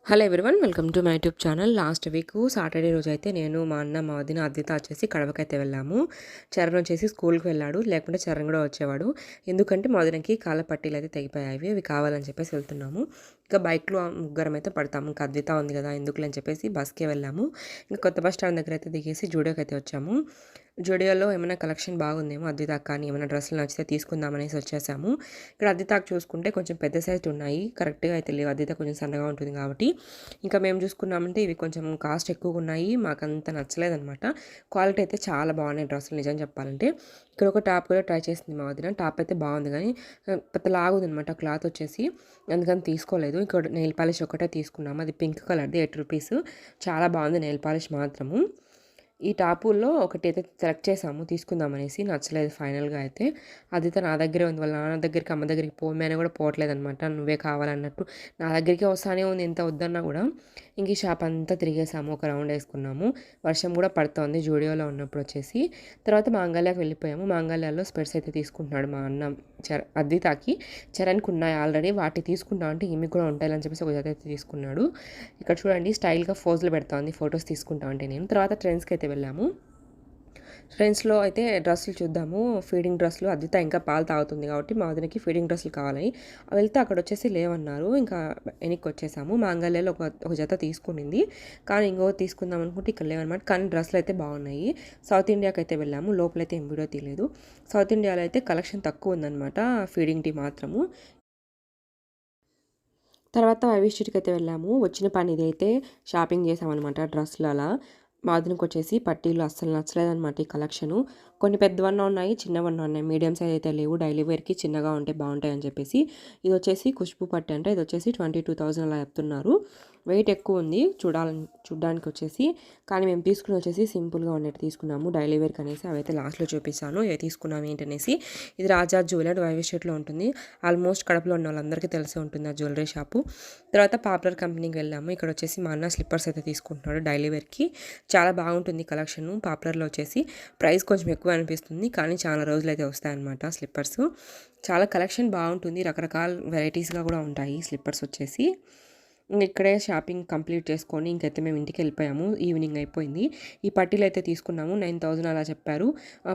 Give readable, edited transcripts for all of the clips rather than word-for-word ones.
Hello everyone, welcome to my YouTube channel. Last week Saturday రోజు అయితే నేను మా అన్న మా వదిన అద్విత వచ్చేసి కడపకైతే వెళ్ళాము. చరణ్ వచ్చేసి స్కూల్కి వెళ్ళాడు, లేకుంటే చరణ్ కూడా వచ్చేవాడు. ఎందుకంటే మా వదినకి కాళ్ళ పట్టీలు అయితే తెగిపోయాయి, అవి కావాలని చెప్పేసి వెళ్తున్నాము. ఇంకా బైక్లో ముగ్గురం అయితే పడతాము, ఇంకా అద్విత ఉంది కదా ఎందుకులని చెప్పేసి బస్కే వెళ్ళాము. ఇంకా కొత్త బస్ స్టాండ్ దగ్గర అయితే దిగేసి జూడియోకి అయితే వచ్చాము. జూడియోలో ఏమైనా కలెక్షన్ బాగుందేమో అద్వితాకు కానీ ఏమైనా డ్రెస్సులు నచ్చితే తీసుకుందామనేసి వచ్చేసాము. ఇక్కడ అద్వితాకు చూసుకుంటే కొంచెం పెద్ద సైజు ఉన్నాయి, కరెక్ట్గా అయితే లేవు. అద్విత కొంచెం సన్నగా ఉంటుంది కాబట్టి ఇంకా మేము చూసుకున్నామంటే ఇవి కొంచెం కాస్ట్ ఎక్కువగా ఉన్నాయి, మాకు అంత నచ్చలేదన్నమాట. క్వాలిటీ అయితే చాలా బాగున్నాయి డ్రెస్సులు, నిజం చెప్పాలంటే. ఇక్కడ ఒక టాప్ కూడా ట్రై చేసింది మా వదిన. టాప్ అయితే బాగుంది కానీ పెద్ద లాగుంది అనమాట క్లాత్ వచ్చేసి, అందుకని తీసుకోలేదు. ఇక్కడ నెయిల్ పాలిష్ ఒకటే తీసుకున్నాము, అది పింక్ కలర్ది, 8 రూపీస్. చాలా బాగుంది నెయిల్ పాలిష్ మాత్రము. ఈ టాపుల్లో ఒకటి అయితే సెలెక్ట్ చేసాము తీసుకుందామనేసి, నచ్చలేదు ఫైనల్గా అయితే. అదైతే నా దగ్గరే ఉంది, వాళ్ళ నాన్న దగ్గరికి అమ్మ దగ్గరికి పోమని కూడా పోవట్లేదు అనమాట, నువ్వే కావాలన్నట్టు నా దగ్గరికి వస్తానే ఉంది ఎంత వద్దన్నా కూడా. ఇంక ఈ షాప్ అంతా తిరిగేసాము, ఒక రౌండ్ వేసుకున్నాము. వర్షం కూడా పడుతోంది జూడియోలో ఉన్నప్పుడు వచ్చేసి. తర్వాత మాంగళ్యాకి వెళ్ళిపోయాము. మాంగళ్యాలో స్పెట్స్ అయితే తీసుకుంటున్నాడు మా అన్న అద్వితాకి. చరణ్కి ఉన్నాయి ఆల్రెడీ, వాటి తీసుకుంటా అంటే ఈమె కూడా ఉంటాయని చెప్పేసి ఒక జత అయితే తీసుకున్నాడు. ఇక్కడ చూడండి స్టైల్గా ఫోజులు పెడతా ఉంది ఫొటోస్ తీసుకుంటా అంటే నేను. తర్వాత ట్రెండ్స్కి అయితే వెళ్ళాము. ట్రెండ్స్లో అయితే డ్రెస్సులు చూద్దాము, ఫీడింగ్ డ్రెస్సులు. అద్విత ఇంకా పాలు తాగుతుంది కాబట్టి మా వదినకి ఫీడింగ్ డ్రెస్సులు కావాలని వెళ్తే అక్కడ వచ్చేసి లేవన్నారు. ఇంకా వెనక్కి వచ్చేసాము. మాంగళ్యాలో ఒక జత తీసుకునింది, కానీ ఇంకో తీసుకుందాం అనుకుంటే ఇక్కడ లేవన్నమాట. కానీ డ్రెస్సులు అయితే బాగున్నాయి. సౌత్ ఇండియాకి అయితే వెళ్ళాము, లోపలైతే ఏం వీడియో తీయలేదు. సౌత్ ఇండియాలో అయితే కలెక్షన్ తక్కువ ఉందన్నమాట, ఫీడింగ్ టీ మాత్రము. తర్వాత వైవి స్ట్రీట్కి అయితే వెళ్ళాము. వచ్చిన పని ఇదైతే షాపింగ్ చేసామన్నమాట, డ్రెస్సులు అలా. మా వదినకి వచ్చేసి పట్టీలు అస్సలు నచ్చలేదన్నమాట ఈ కలెక్షను. కొన్ని పెద్దవన్న ఉన్నాయి, చిన్నవన్న ఉన్నాయి, మీడియం సైజ్ అయితే లేవు. డైలీ వేర్కి చిన్నగా ఉంటే బాగుంటాయి అని చెప్పేసి. ఇది వచ్చేసి ఖుష్బు పట్టీ అంటే, ఇది వచ్చేసి 22,000 అలా చెప్తున్నారు. వెయిట్ ఎక్కువ ఉంది చూడడానికి వచ్చేసి. కానీ మేము తీసుకుని వచ్చేసి సింపుల్గా ఉన్నట్టు తీసుకున్నాము, డైలీ వేర్కి అనేసి. అవైతే లాస్ట్లో చూపిస్తాను ఇవి తీసుకున్నాము ఏంటనేసి. ఇది రాజా జ్యువెలర్ వైవి స్ట్రీట్లో ఉంటుంది. ఆల్మోస్ట్ కడపలో ఉన్న వాళ్ళందరికీ తెలిసి ఉంటుంది ఆ జ్యువెలరీ షాపు. తర్వాత పాపులర్ కంపెనీకి వెళ్ళాము. ఇక్కడ వచ్చేసి మా అన్న స్లిప్పర్స్ అయితే తీసుకుంటున్నాడు డైలీ వేర్కి. చాలా బాగుంటుంది కలెక్షన్. పాపులర్లో వచ్చేసి ప్రైస్ కొంచెం ఎక్కువ అనిపిస్తుంది, కానీ చాలా రోజులు అయితే వస్తాయన్నమాట స్లిప్పర్స్. చాలా కలెక్షన్ బాగుంటుంది, రకరకాల వెరైటీస్గా కూడా ఉంటాయి స్లిప్పర్స్ వచ్చేసి. ఇక్కడే షాపింగ్ కంప్లీట్ చేసుకొని ఇంకైతే మేము ఇంటికి వెళ్ళిపోయాము. ఈవినింగ్ అయిపోయింది. ఈ పట్టీలు అయితే తీసుకున్నాము, 9,000 అలా చెప్పారు.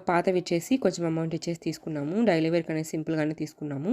పాతవి ఇచ్చేసి కొంచెం అమౌంట్ ఇచ్చేసి తీసుకున్నాము. డైలీ వేర్కి అనేది సింపుల్గానే తీసుకున్నాము.